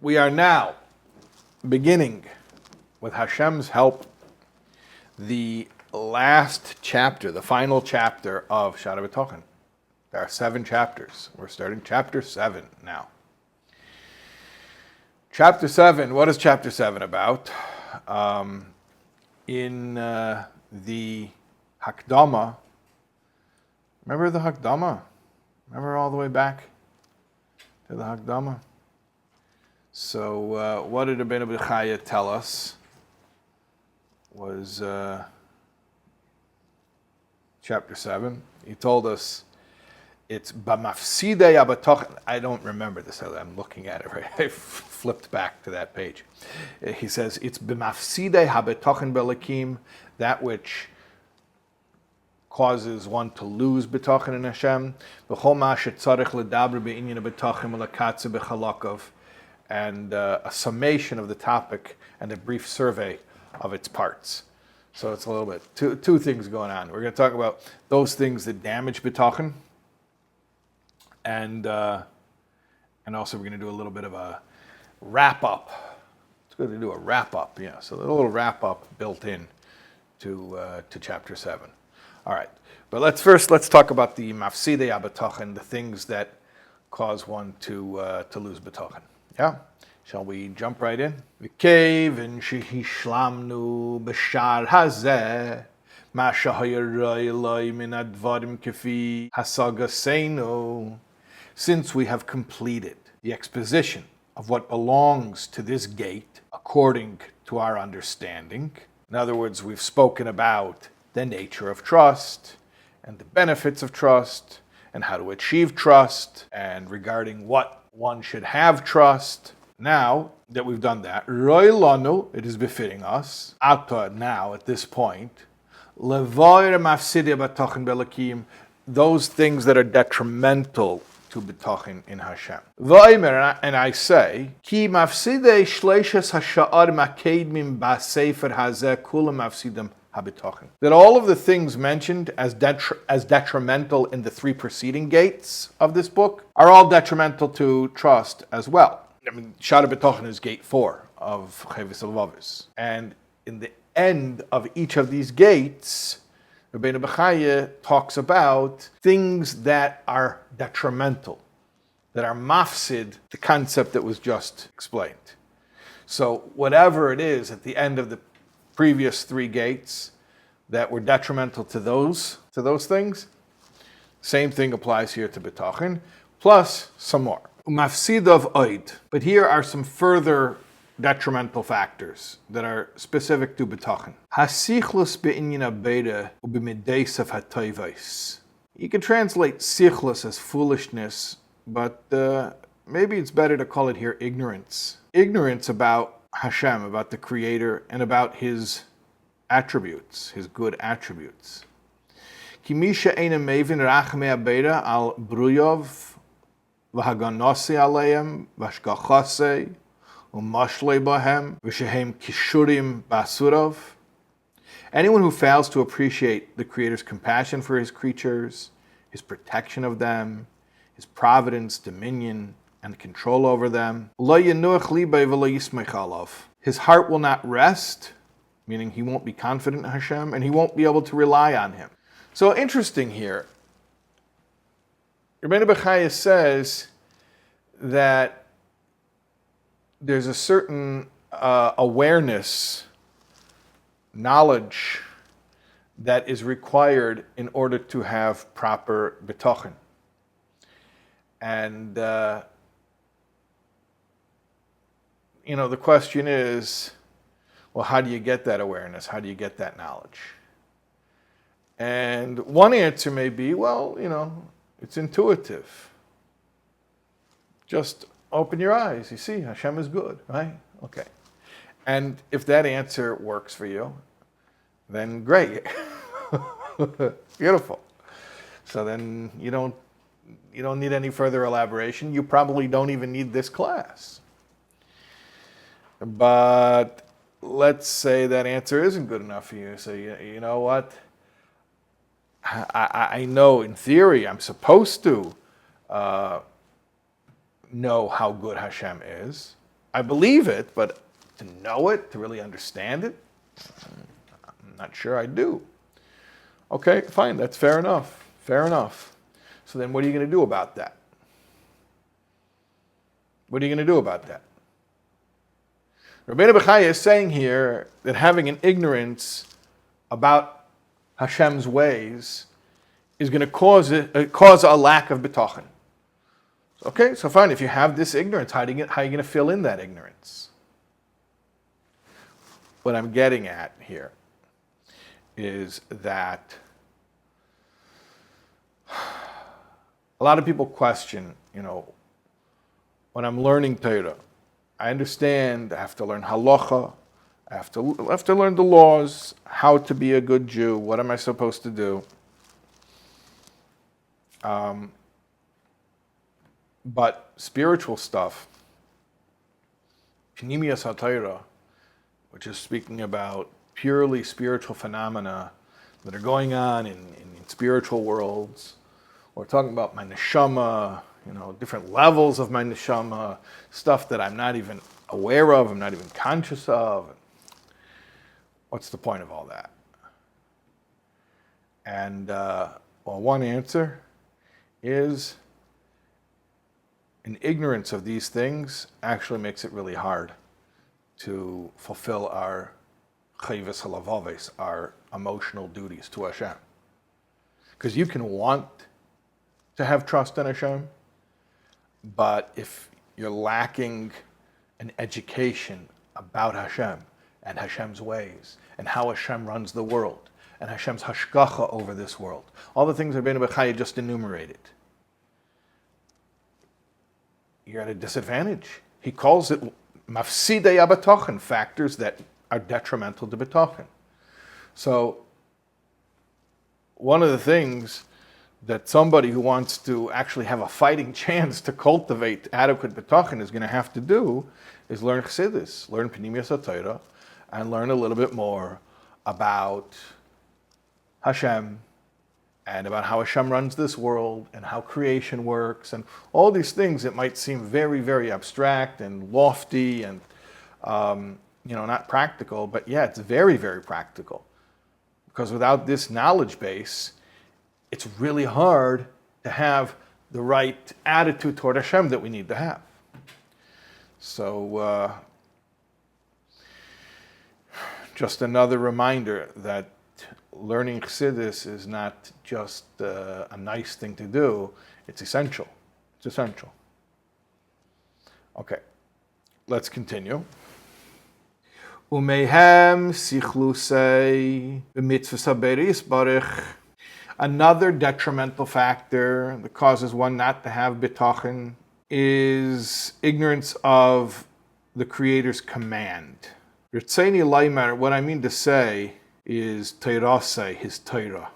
We are now beginning, with Hashem's help, the last chapter, the final chapter of Shaar HaBitachon. There are 7 chapters. We're starting chapter 7 now. Chapter 7, what is chapter 7 about? In the Hakdama, remember the Hakdama? Remember all the way back to the Hakdama? So what did Rabenu Bachaye tell us? Was chapter 7. He told us it's B'mafsidei HaBitachon. I don't remember this. I'm looking at it right. I flipped back to that page. He says it's B'mafsidei HaBitachon B'Elokim, that which causes one to lose bitachon in Hashem. V'chol ma shetzarich ledaber be'inyan bitachon ulakatze b'chalakav, and a summation of the topic and a brief survey of its parts. So it's a little bit two things going on. We're going to talk about those things that damage bitachon, and also we're going to do a little bit of a wrap up. It's good to do a wrap up, yeah. So a little wrap up built in to chapter 7. All right, but let's talk about the mafsidei HaBitachon, the things that cause one to lose bitachon. Yeah, shall we jump right in? V'keivin shehishlamnu b'shar hazeh ma shehaya roi eloi min advarim kefi hasagaseinu. Since we have completed the exposition of what belongs to this gate according to our understanding, in other words, we've spoken about the nature of trust and the benefits of trust and how to achieve trust and regarding what one should have trust. Now that we've done that, Roi lanu, it is befitting us, ata, now at this point, levoir mafsidei HaBitachon b'Elokim, those things that are detrimental to bitachon in Hashem. V'omer, and I say, ki mafsidei shleishes hasha'ar makedmim ba'sefer hazeh kulam mafsidim HaBitachon. That all of the things mentioned as detrimental in the 3 preceding gates of this book are all detrimental to trust as well. I mean, Shaar HaBitachon is gate 4 of Chovos HaLevavos. And in the end of each of these gates, Rabenu Bachaye talks about things that are detrimental, that are mafsid, the concept that was just explained. So whatever it is at the end of the previous 3 gates that were detrimental to those things, same thing applies here to bitachon, plus some more. Mafsidav oid. But here are some further detrimental factors that are specific to bitachon. Hasichlus be'inyan abeda u'b'mideisav hatoivos. You can translate sichlus as foolishness, but maybe it's better to call it here ignorance. Ignorance about Hashem, about the Creator, and about His attributes, His good attributes. Ki misha eina mevin rachmei abeda al bruyov v'haganosi aleim v'ashgachase u'mashlei bahem v'shehem kishurim basurov. Anyone who fails to appreciate the Creator's compassion for His creatures, His protection of them, His providence, dominion, and control over them, his heart will not rest, meaning he won't be confident in Hashem, and he won't be able to rely on Him. So interesting here, Rabenu Bachaye says that there's a certain awareness, knowledge that is required in order to have proper bitachon. And the question is, well, how do you get that awareness? How do you get that knowledge? And one answer may be, well, it's intuitive. Just open your eyes. You see, Hashem is good, right? Okay. And if that answer works for you, then great. Beautiful. So then you don't need any further elaboration. You probably don't even need this class. But let's say that answer isn't good enough for you. So you know what? I know in theory I'm supposed to know how good Hashem is. I believe it, but to know it, to really understand it, I'm not sure I do. Okay, fine, that's fair enough. Fair enough. So then what are you going to do about that? What are you going to do about that? Rabbeinu Bachaye is saying here that having an ignorance about Hashem's ways is going to cause a lack of bitachon. Okay, so fine, if you have this ignorance, how are you going to fill in that ignorance? What I'm getting at here is that a lot of people question, when I'm learning Torah, I understand I have to learn halacha, I have to learn the laws, how to be a good Jew, what am I supposed to do? But spiritual stuff, Pnimiyas HaTorah, which is speaking about purely spiritual phenomena that are going on in spiritual worlds, we're talking about my neshama, different levels of my neshama, stuff that I'm not even aware of, I'm not even conscious of. What's the point of all that? And, one answer is an ignorance of these things actually makes it really hard to fulfill our Chovos HaLevavos, our emotional duties to Hashem. Because you can want to have trust in Hashem, but if you're lacking an education about Hashem and Hashem's ways and how Hashem runs the world and Hashem's hashgacha over this world, all the things Rabbeinu Bachaye just enumerated, you're at a disadvantage. He calls it mafsidei habitachon, factors that are detrimental to bitachon. So one of the things that somebody who wants to actually have a fighting chance to cultivate adequate bitachon is going to have to do is learn Chassidus, learn Pnimiyas HaTorah, and learn a little bit more about Hashem and about how Hashem runs this world and how creation works and all these things that might seem very, very abstract and lofty and not practical, but yeah, it's very, very practical. Because without this knowledge base, it's really hard to have the right attitude toward Hashem that we need to have. So, just another reminder that learning Chassidus is not just a nice thing to do, it's essential. It's essential. Okay, let's continue. Umehem sichlusei b'mitzvah saberis barich. Another detrimental factor that causes one not to have bitachon is ignorance of the Creator's command. What I mean to say is Teirase, his Torah.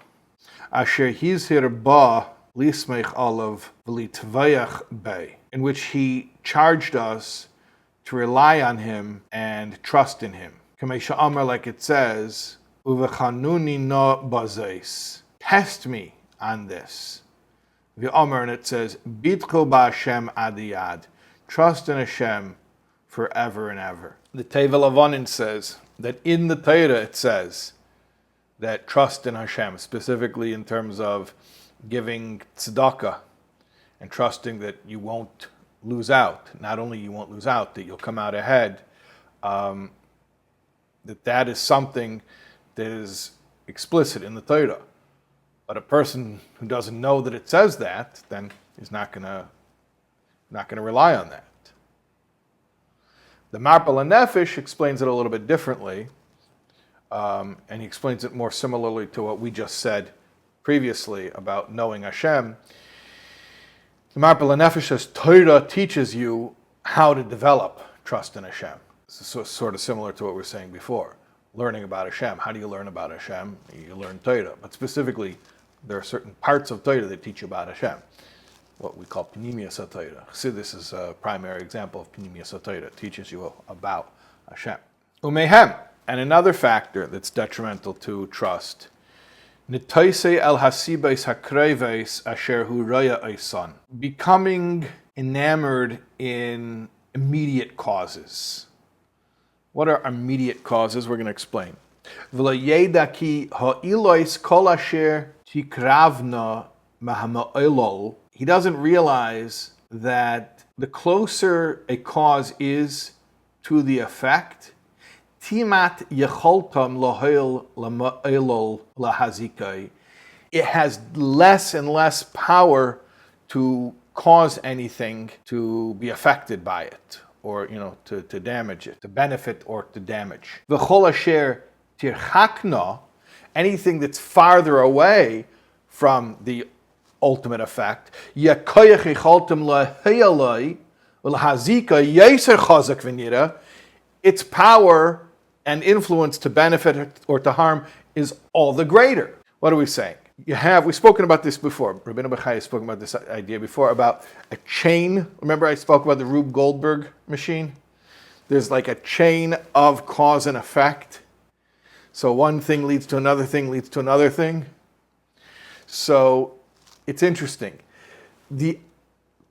Asher hizhir ba lismech alav v'litvayach bei, in which he charged us to rely on him and trust in him. Kamesha Amar, like it says, uvechanuni no bazes. Test me on this. V'Amar, and it says, bitcho ba'Hashem adiyad. Trust in Hashem forever and ever. The Teva Lavanin says that in the Torah it says that trust in Hashem, specifically in terms of giving tzedakah and trusting that you won't lose out. Not only you won't lose out, that you'll come out ahead. That is something that is explicit in the Torah. But a person who doesn't know that it says that, then is not going to rely on that. The Marpal HaNefesh explains it a little bit differently, and he explains it more similarly to what we just said previously about knowing Hashem. The Marpal HaNefesh says Torah teaches you how to develop trust in Hashem. This is sort of similar to what we were saying before. Learning about Hashem. How do you learn about Hashem? You learn Torah. But specifically, there are certain parts of Torah that teach you about Hashem. What we call Pnimiyas HaTorah. Chassidus is a primary example of Pnimiyas HaTorah. It teaches you about Hashem. Umehem. And another factor that's detrimental to trust. Nitoise el hasibes hakreves asher hu raya eisan. Becoming enamored in immediate causes. What are immediate causes? We're going to explain. V'lo ki ha'ilois kol asher tikravna mahama'ilol. He doesn't realize that the closer a cause is to the effect, timat yecholtam lohil lama'ilol lahazikai. It has less and less power to cause anything to be affected by it, or to damage it, to benefit or to damage. V'chol asher tirchakna, anything that's farther away from the ultimate effect, yakoyach yecholtam lahayalai lahazika yeser chazak v'nira. Its power and influence to benefit or to harm is all the greater. What are we saying? We've spoken about this before. Rabenu Bachaye has spoken about this idea before about a chain. Remember I spoke about the Rube Goldberg machine? There's like a chain of cause and effect. So one thing leads to another thing, leads to another thing. So it's interesting. The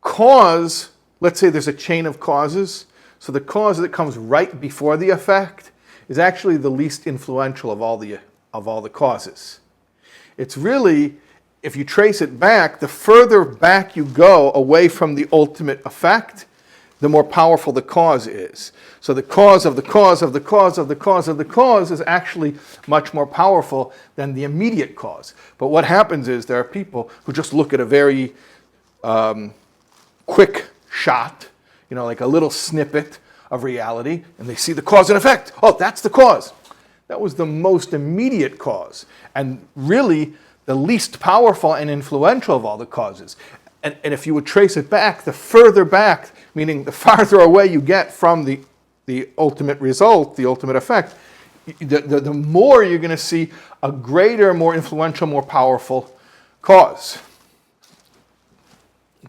cause, let's say there's a chain of causes. So the cause that comes right before the effect is actually the least influential of all the causes. It's really, if you trace it back, the further back you go away from the ultimate effect, the more powerful the cause is. So the cause of the cause of the cause of the cause of the cause is actually much more powerful than the immediate cause. But what happens is there are people who just look at a very quick shot, like a little snippet of reality, and they see the cause and effect. Oh, that's the cause. That was the most immediate cause, and really the least powerful and influential of all the causes. And if you would trace it back, the further back, meaning the farther away you get from the ultimate result, the ultimate effect, the more you're going to see a greater, more influential, more powerful cause.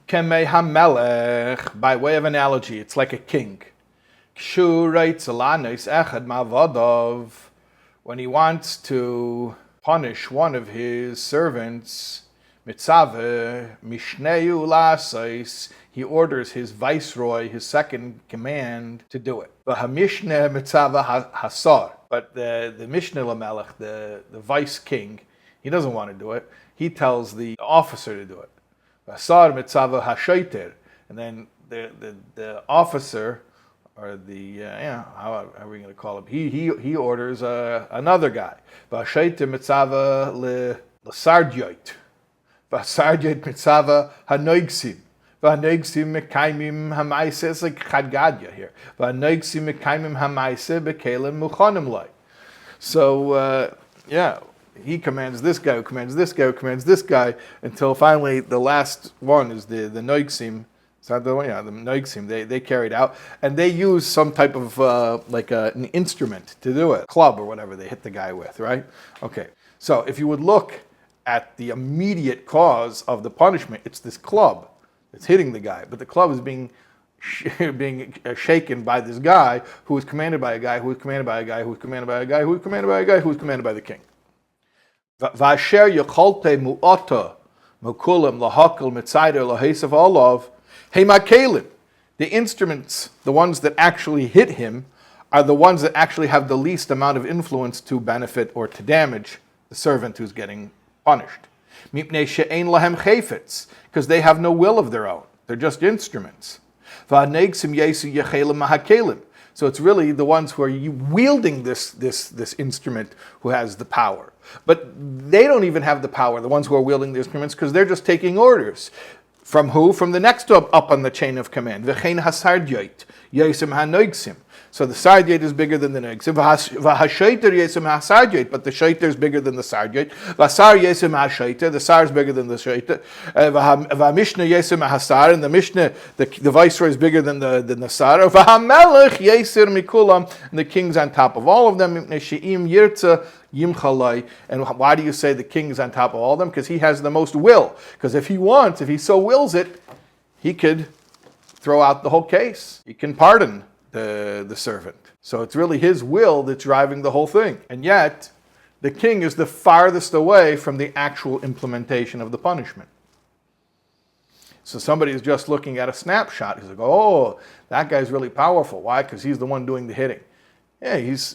Kemei hamelech, by way of analogy, it's like a king. When he wants to punish one of his servants, mitzaveh mishneu lasais, he orders his viceroy, his second command, to do it. V'hamishne mitzaveh hasar, but the Mishneh Lamelech, the vice king, he doesn't want to do it. He tells the officer to do it. Hasar mitzaveh hashoiter, and then the officer, or how are we going to call him? He orders another guy. V'asheiter mitzava l'sardyoit. V'sardyoit mitzava hanoigsim. V'hanoigsim mekaimim hamaise. It's like chadgadya here. V'hanoigsim mekaimim hamaise bekelim muchanim lai. So, he commands this guy, who commands this guy, who commands this guy, until finally the last one is the noigsim. So the noigsim, they carried out, and they use some type of an instrument to do it, club or whatever they hit the guy with, right? Okay, so if you would look at the immediate cause of the punishment, it's this club that's hitting the guy, but the club is being shaken by this guy who is commanded by a guy who is commanded by a guy who is commanded by a guy who is commanded by a guy who is commanded by the king. V'asher yocholte mu'ata mukulim lahakal mitzayder lahesav olav. Hey, Makalim, the instruments, the ones that actually hit him, are the ones that actually have the least amount of influence to benefit or to damage the servant who's getting punished. Mipnei she'ein lahem chayfetz, because they have no will of their own. They're just instruments. V'hanegsim yesu yechelim mahakalim. So it's really the ones who are wielding this instrument who has the power. But they don't even have the power, the ones who are wielding the instruments, because they're just taking orders. From who? From the next up on the chain of command. V'chein hasardyoit, yosem hanoigsim. So the sardyot is bigger than the noigsim. V'hashoiter yosem hasardyoit, but the shoiter is bigger than the sardyot. V'asar yosem hashoiter, the sar is bigger than the shoiter. V'hamishna yosem hasar, and the mishnah, the viceroy is bigger than the sar. V'hamelech yosem mikulam, and the king's on top of all of them. She'im yirtza Yimchalai. And why do you say the king is on top of all of them? Because he has the most will. Because if he so wills it, he could throw out the whole case. He can pardon the servant. So it's really his will that's driving the whole thing. And yet, the king is the farthest away from the actual implementation of the punishment. So somebody is just looking at a snapshot. He's like, oh, that guy's really powerful. Why? Because he's the one doing the hitting. Yeah, he's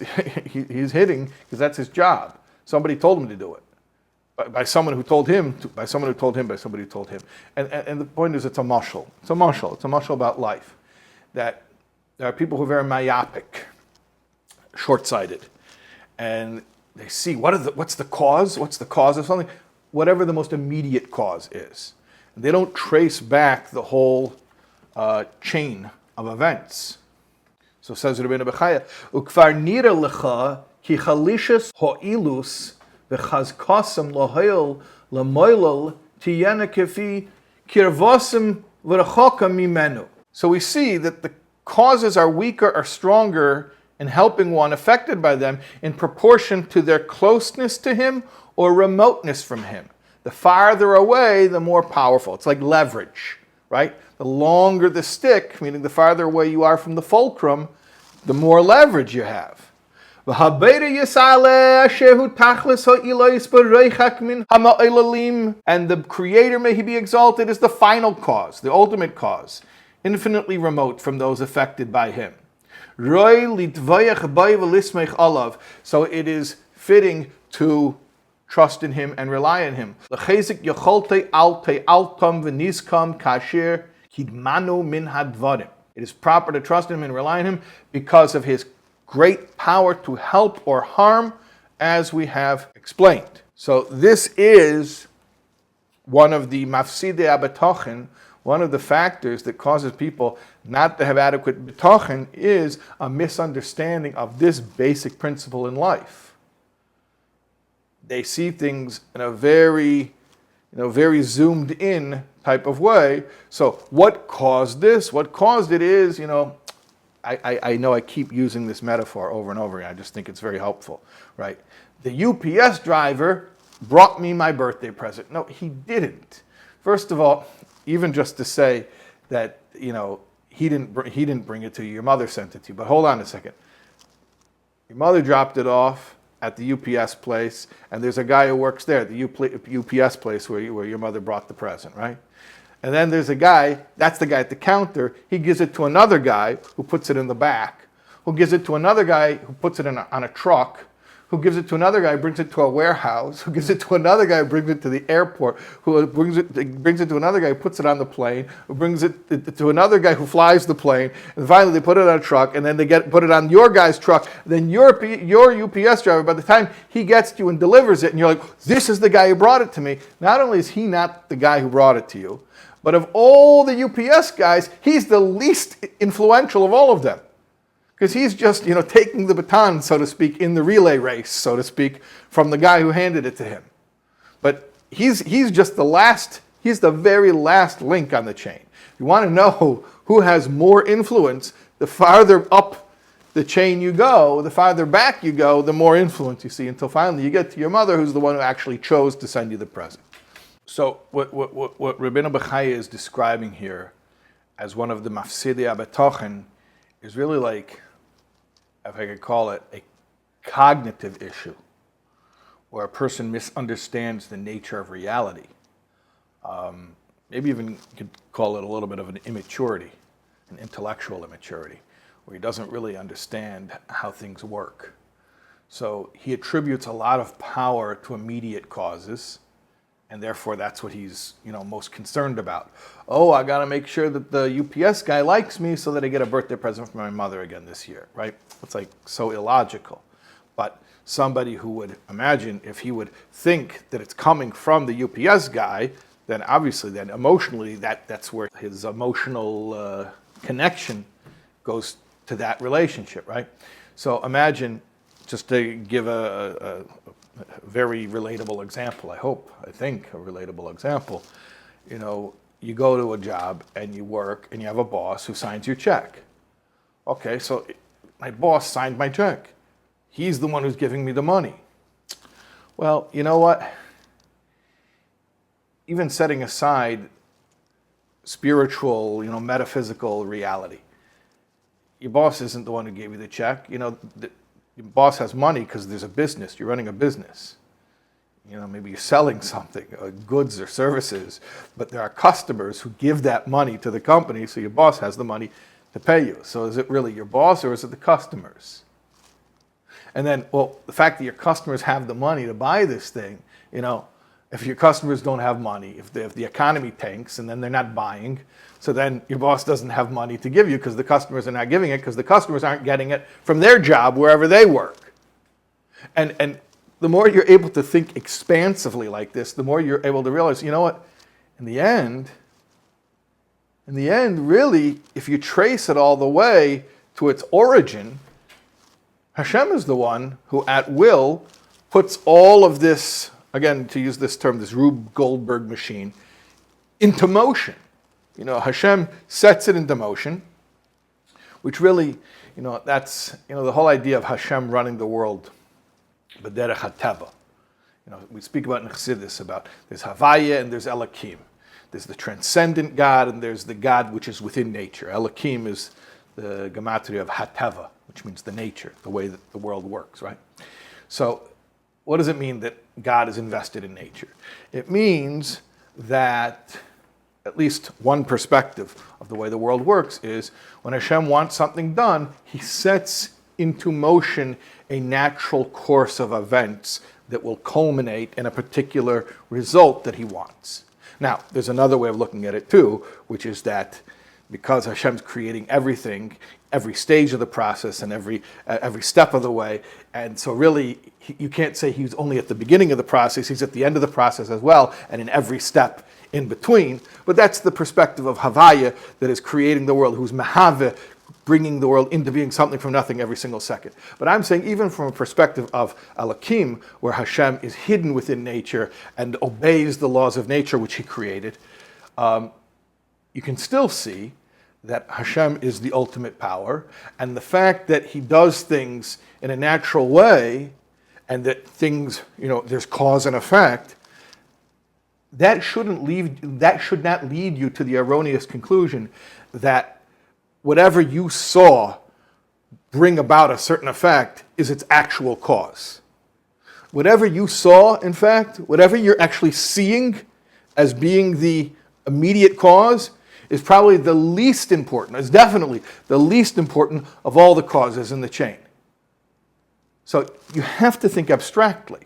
hitting because that's his job. Somebody told him to do it. By someone who told him, by someone who told him, by somebody who told him. And the point is, it's a mashal. It's a mashal. It's a mashal about life. That there are people who are very myopic, short-sighted, and they see what's the cause? What's the cause of something? Whatever the most immediate cause is. And they don't trace back the whole chain of events. So says Rabenu Bachaye, "Ukvar nira lecha ki chalishas ho'ilus v'chazkasam lohoil lamoilal tiyena kefi kirvosim v'rechoka mimenu." So we see that the causes are weaker or stronger in helping one affected by them in proportion to their closeness to him or remoteness from him. The farther away, the more powerful. It's like leverage, right? The longer the stick, meaning the farther away you are from the fulcrum, the more leverage you have. And the Creator, may He be exalted, is the final cause, the ultimate cause, infinitely remote from those affected by Him. So it is fitting to trust in Him and rely on Him. It is proper to trust in Him and rely on Him because of His great power to help or harm, as we have explained. So this is one of the mafsidei HaBitachon, one of the factors that causes people not to have adequate bitachon is a misunderstanding of this basic principle in life. They see things in a very zoomed in type of way. So what caused this? What caused it is, I know I keep using this metaphor over and over again. I just think it's very helpful, right? The UPS driver brought me my birthday present. No, he didn't. First of all, even just to say that, he didn't bring it to you, your mother sent it to you. But hold on a second. Your mother dropped it off at the UPS place, and there's a guy who works there at the UPS place where your mother brought the present, right? And then there's a guy, that's the guy at the counter, he gives it to another guy who puts it in the back, who gives it to another guy who puts it on a truck, who gives it to another guy who brings it to a warehouse, who gives it to another guy who brings it to the airport, who brings it to another guy who puts it on the plane, who brings it to another guy who flies the plane, and finally they put it on a truck, and then they put it on your guy's truck. Then your UPS driver, by the time he gets to you and delivers it, and you're like, this is the guy who brought it to me. Not only is he not the guy who brought it to you, but of all the UPS guys, he's the least influential of all of them. Because he's just, taking the baton, so to speak, in the relay race, so to speak, from the guy who handed it to him. But he's just he's the very last link on the chain. If you want to know who has more influence, the farther up the chain you go, the farther back you go, the more influence you see, until finally you get to your mother, who's the one who actually chose to send you the present. So what Rabenu Bachaye is describing here as one of the mafsidei HaBitachon is really like, if I could call it, a cognitive issue, where a person misunderstands the nature of reality. Maybe even could call it a little bit of an immaturity, an intellectual immaturity, where he doesn't really understand how things work. So he attributes a lot of power to immediate causes, and therefore that's what he's most concerned about. Oh, I got to make sure that the UPS guy likes me so that I get a birthday present from my mother again this year, right? It's like so illogical. But somebody who would imagine, if he would think that it's coming from the UPS guy, then obviously then emotionally that's where his emotional connection goes to that relationship, right? So imagine, just to give a very relatable example, I think a relatable example. You go to a job and you work and you have a boss who signs your check. Okay, so my boss signed my check. He's the one who's giving me the money. Well, you know what? Even setting aside spiritual, metaphysical reality, your boss isn't the one who gave you the check. Your boss has money because there's a business. You're running a business. maybe you're selling something, goods or services, but there are customers who give that money to the company, so your boss has the money to pay you. So is it really your boss or is it the customers? And then, well, the fact that your customers have the money to buy this thing, if your customers don't have money, if the economy tanks and then they're not buying, so then your boss doesn't have money to give you because the customers are not giving it because the customers aren't getting it from their job wherever they work. And the more you're able to think expansively like this, the more you're able to realize, you know what, in the end, really, if you trace it all the way to its origin, Hashem is the one who at will puts all of this, again, to use this term, this Rube Goldberg machine, into motion. Hashem sets it into motion, which really, that's, the whole idea of Hashem running the world, b'derech hateva. We speak about in Chassidus about there's Havaya and there's Elokim. There's the transcendent God and there's the God which is within nature. Elokim is the gematria of hateva, which means the nature, the way that the world works, right? So what does it mean that God is invested in nature? It means that at least one perspective of the way the world works is when Hashem wants something done, he sets into motion a natural course of events that will culminate in a particular result that he wants. Now, there's another way of looking at it too, which is that because Hashem's creating everything, every stage of the process and every step of the way, and so really you can't say he's only at the beginning of the process, he's at the end of the process as well, and in every step in between. But that's the perspective of Havaya that is creating the world, who's Mahave, bringing the world into being something from nothing every single second. But I'm saying even from a perspective of Elokim, where Hashem is hidden within nature and obeys the laws of nature which he created, you can still see that Hashem is the ultimate power, and the fact that he does things in a natural way, and that things, there's cause and effect, that should not lead you to the erroneous conclusion that whatever you saw bring about a certain effect is its actual cause. Whatever you saw, in fact, whatever you're actually seeing as being the immediate cause is probably the least important, is definitely the least important of all the causes in the chain. So you have to think abstractly.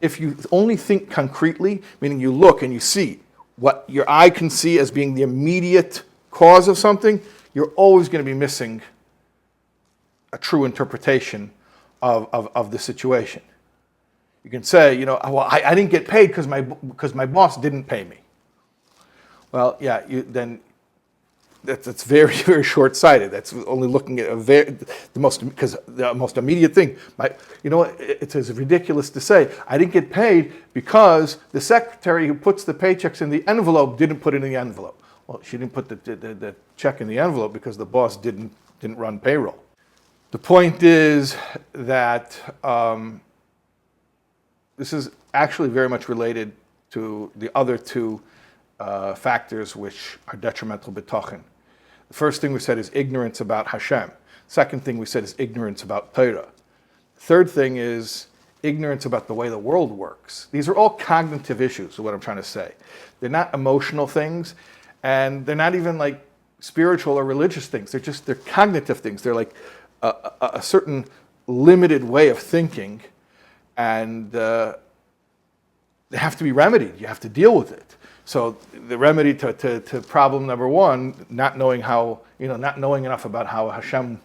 If you only think concretely, meaning you look and you see what your eye can see as being the immediate cause of something, you're always going to be missing a true interpretation of the situation. You can say, well, I didn't get paid because my boss didn't pay me. Well, yeah, that's very, very short-sighted. That's only looking at the most immediate thing. It's as ridiculous to say, I didn't get paid because the secretary who puts the paychecks in the envelope didn't put it in the envelope. Well, she didn't put the check in the envelope because the boss didn't run payroll. The point is that this is actually very much related to the other two factors which are detrimental bitachon. The first thing we said is ignorance about Hashem. Second thing we said is ignorance about torah. Third thing is ignorance about the way the world works. These are all cognitive issues, is what I'm trying to say. They're not emotional things, and they're not even like spiritual or religious things. They're cognitive things. They're like a certain limited way of thinking, and they have to be remedied. You have to deal with it. So the remedy to problem number one, not knowing enough about how Hashem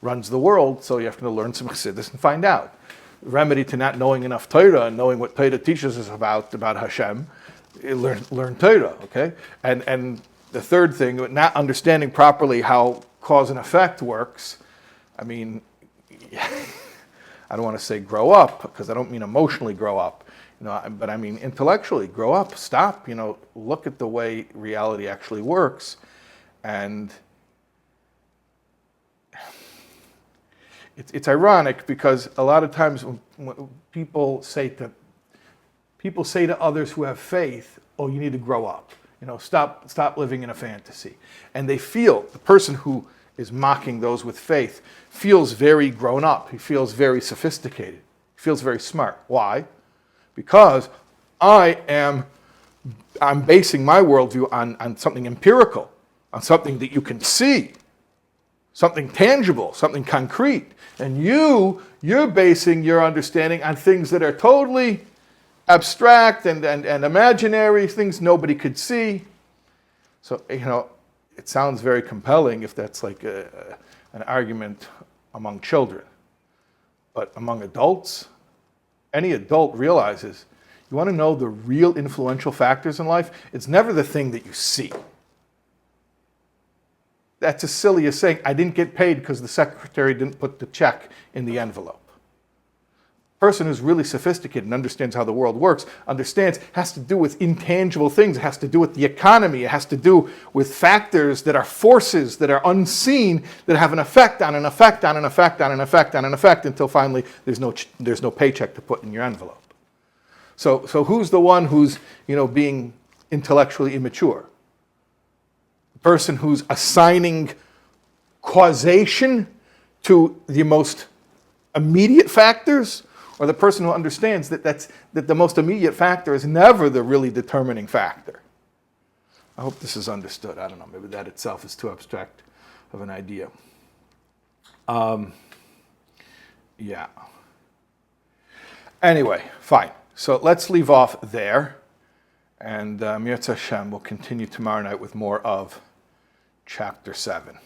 runs the world, so you have to learn some chassidus and find out. Remedy to not knowing enough Torah and knowing what Torah teaches us about Hashem, learn Torah, okay? And the third thing, not understanding properly how cause and effect works, I mean, I don't want to say grow up, because I don't mean emotionally grow up, but I mean intellectually grow up, stop, look at the way reality actually works. And it's ironic because a lot of times when people say to others who have faith, oh, you need to grow up, stop living in a fantasy. And they feel, the person who is mocking those with faith feels very grown up. He feels very sophisticated. He feels very smart. Why? because I'm basing my worldview on something empirical, on something that you can see, something tangible, something concrete. And you're basing your understanding on things that are totally abstract and imaginary, things nobody could see. So, it sounds very compelling if that's like an argument among children. But among adults, any adult realizes, you want to know the real influential factors in life? It's never the thing that you see. That's as silly as saying, I didn't get paid because the secretary didn't put the check in the envelope. A person who's really sophisticated and understands how the world works, has to do with intangible things. It has to do with the economy. It has to do with factors that are forces that are unseen that have an effect on an effect on an effect on an effect on an effect until finally there's no paycheck to put in your envelope. So who's the one who's being intellectually immature? The person who's assigning causation to the most immediate factors, or the person who understands that the most immediate factor is never the really determining factor? I hope this is understood. I don't know, maybe that itself is too abstract of an idea. Yeah. Anyway, fine. So let's leave off there. And Mirza Hashem will continue tomorrow night with more of chapter 7.